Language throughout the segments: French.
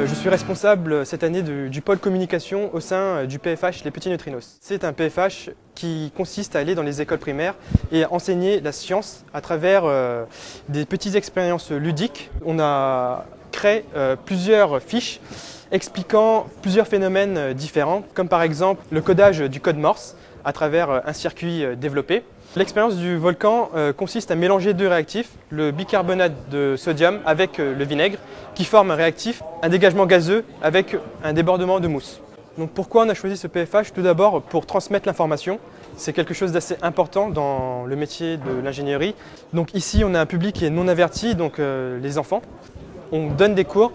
Je suis responsable cette année du pôle communication au sein du PFH Les Petits Neutrinos. C'est un PFH qui consiste à aller dans les écoles primaires et à enseigner la science à travers des petites expériences ludiques. On a créé plusieurs fiches expliquant plusieurs phénomènes différents, comme par exemple le codage du code Morse à travers un circuit développé. L'expérience du volcan consiste à mélanger deux réactifs, le bicarbonate de sodium avec le vinaigre, qui forme un réactif, un dégagement gazeux avec un débordement de mousse. Donc pourquoi on a choisi ce PFH? Tout d'abord pour transmettre l'information. C'est quelque chose d'assez important dans le métier de l'ingénierie. Donc ici on a un public qui est non averti, donc les enfants. On donne des cours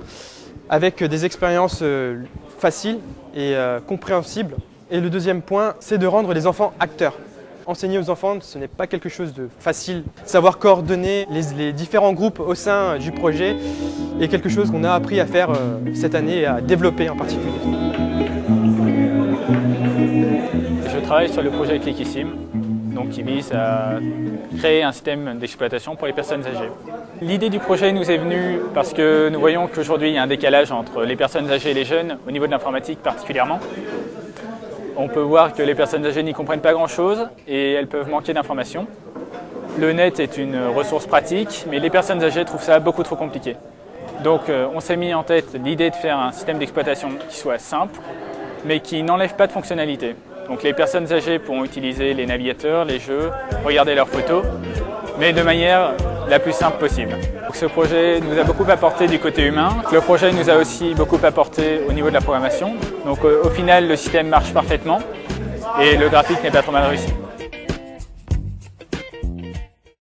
avec des expériences faciles et compréhensibles. Et le deuxième point, c'est de rendre les enfants acteurs. Enseigner aux enfants, ce n'est pas quelque chose de facile. Savoir coordonner les différents groupes au sein du projet est quelque chose qu'on a appris à faire cette année et à développer en particulier. Je travaille sur le projet Clickysim, donc qui vise à créer un système d'exploitation pour les personnes âgées. L'idée du projet nous est venue parce que nous voyons qu'aujourd'hui il y a un décalage entre les personnes âgées et les jeunes, au niveau de l'informatique particulièrement. On peut voir que les personnes âgées n'y comprennent pas grand-chose et elles peuvent manquer d'informations. Le net est une ressource pratique, mais les personnes âgées trouvent ça beaucoup trop compliqué. Donc on s'est mis en tête l'idée de faire un système d'exploitation qui soit simple, mais qui n'enlève pas de fonctionnalités. Donc les personnes âgées pourront utiliser les navigateurs, les jeux, regarder leurs photos, mais de manière la plus simple possible. Donc ce projet nous a beaucoup apporté du côté humain. Le projet nous a aussi beaucoup apporté au niveau de la programmation. Donc au final, le système marche parfaitement et le graphique n'est pas trop mal réussi.